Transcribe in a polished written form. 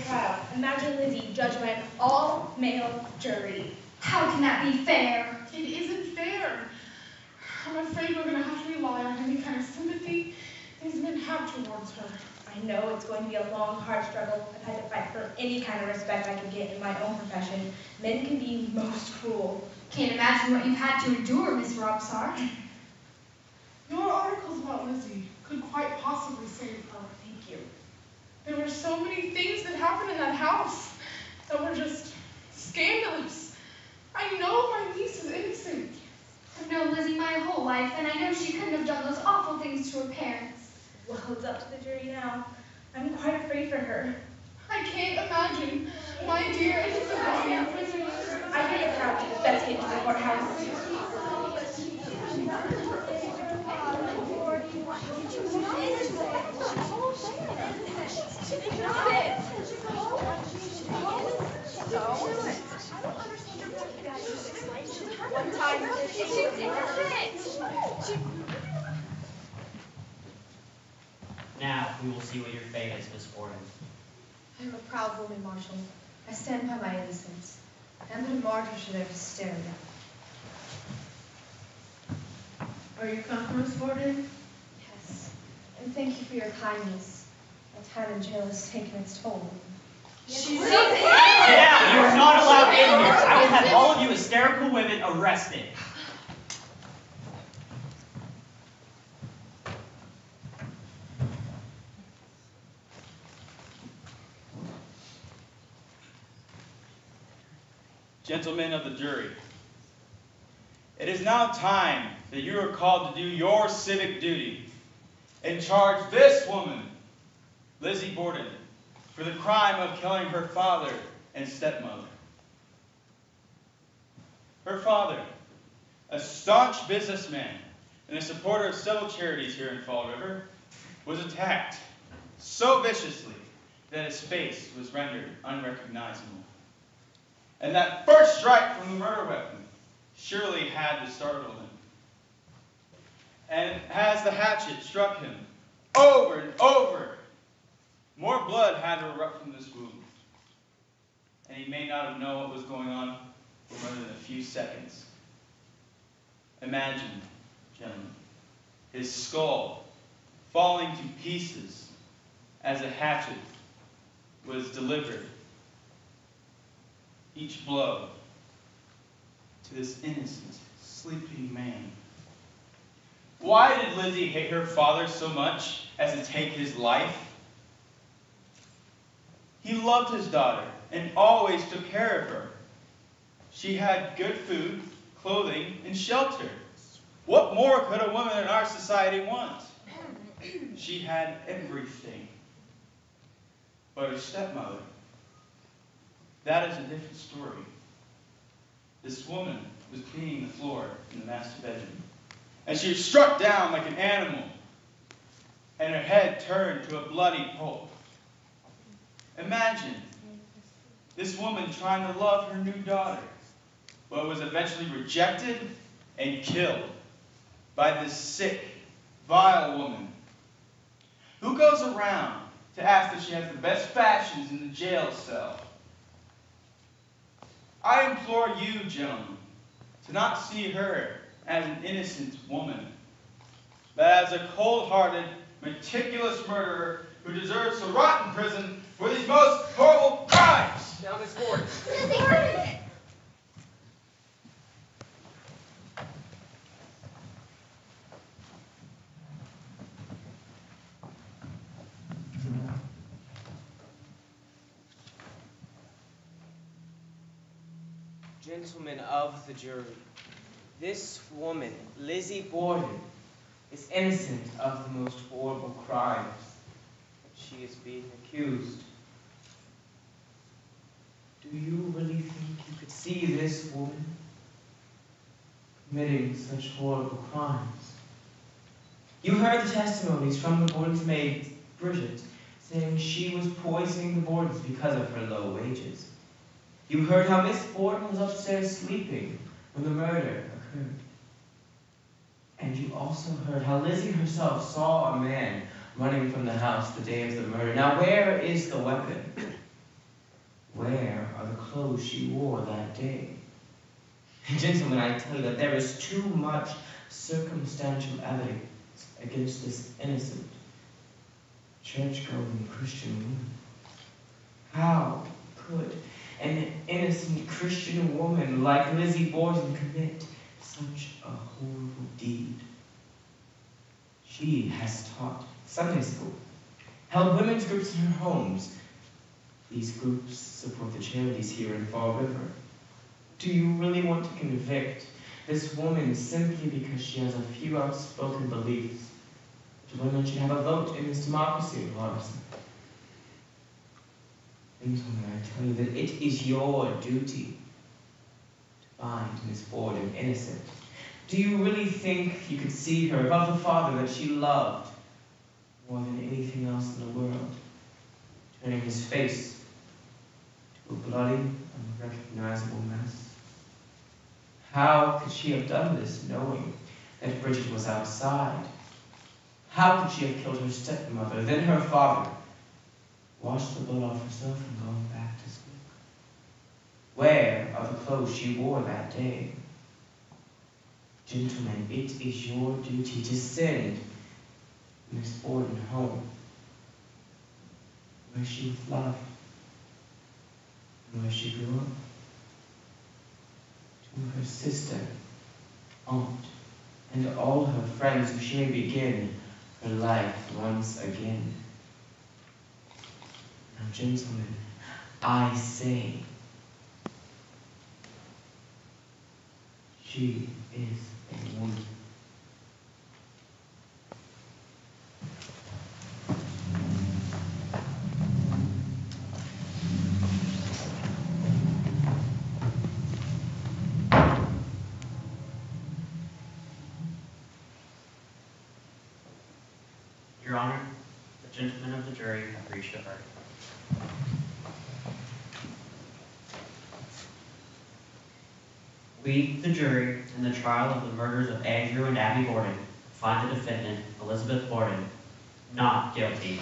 trial. Imagine Lizzie judged by an all-male jury. How can that be fair? It isn't fair. I'm afraid we're going to have to rely on any kind of sympathy these men have towards her. I know it's going to be a long, hard struggle. I've had to fight for any kind of respect I can get in my own profession. Men can be most cruel. Can't imagine what you've had to endure, Miss Robsart. Your articles about Lizzie could quite possibly save her. Thank you. There were so many things that happened in that house that were just scandalous. I know my niece is innocent. I've known Lizzie my whole life, and I know she couldn't have done those awful things to her parents. Well, it's up to the jury now. I'm quite afraid for her. I can't imagine my dear innocent lady in prison. I hear you're proud. Let's get to the courthouse. Now we will see what your fate is, Miss Borden. I am a proud woman, Marshal. I stand by my innocence. And that a martyr should ever stare at. Are you comfortable, Miss Borden? Yes. And thank you for your kindness. My time in jail has taken its toll on me. She's Get out! You are not allowed in here. I will have all of you hysterical women arrested. Gentlemen of the jury, it is now time that you are called to do your civic duty and charge this woman, Lizzie Borden, for the crime of killing her father and stepmother. Her father, a staunch businessman and a supporter of several charities here in Fall River, was attacked so viciously that his face was rendered unrecognizable. And that first strike from the murder weapon surely had to startle him. And as the hatchet struck him over and over, more blood had to erupt from this wound. And he may not have known what was going on for more than a few seconds. Imagine, gentlemen, his skull falling to pieces as a hatchet was delivered. Each blow to this innocent, sleeping man. Why did Lizzie hate her father so much as to take his life? He loved his daughter and always took care of her. She had good food, clothing, and shelter. What more could a woman in our society want? She had everything. But her stepmother, that is a different story. This woman was cleaning the floor in the master bedroom, and she was struck down like an animal, and her head turned to a bloody pulp. Imagine this woman trying to love her new daughter, but was eventually rejected and killed by this sick, vile woman who goes around to ask if she has the best fashions in the jail cell. I implore you, gentlemen, to not see her as an innocent woman, but as a cold-hearted, meticulous murderer who deserves to rot in prison for these most horrible crimes. Now, Miss Borden. Gentlemen of the jury, this woman, Lizzie Borden, is innocent of the most horrible crimes that she is being accused. Do you really think you could see this woman committing such horrible crimes? You heard the testimonies from the Borden's maid, Bridget, saying she was poisoning the Bordens because of her low wages. You heard how Miss Borden was upstairs sleeping when the murder occurred. And you also heard how Lizzie herself saw a man running from the house the day of the murder. Now, where is the weapon? Where are the clothes she wore that day? Gentlemen, I tell you that there is too much circumstantial evidence against this innocent, church-going Christian woman. How could an innocent Christian woman like Lizzie Borden commit such a horrible deed? She has taught Sunday school, held women's groups in her homes. These groups support the charities here in Fall River. Do you really want to convict this woman simply because she has a few outspoken beliefs that women should have a vote in this democracy of ours? Gentlemen, I tell you that it is your duty to find Miss Borden innocent. Do you really think you could see her above the father that she loved more than anything else in the world, turning his face to a bloody, unrecognizable mess? How could she have done this knowing that Bridget was outside? How could she have killed her stepmother, then her father, washed the blood off herself and gone back to sleep? Where are the clothes she wore that day? Gentlemen, it is your duty to send Miss Borden home, where she was loved and where she grew up, to her sister, aunt, and all her friends, so she may begin her life once again. Now, gentlemen, I say, she is a woman. Your Honor, the gentlemen of the jury have reached a verdict. We, the jury, in the trial of the murders of Andrew and Abby Borden, find the defendant, Elizabeth Borden, not guilty.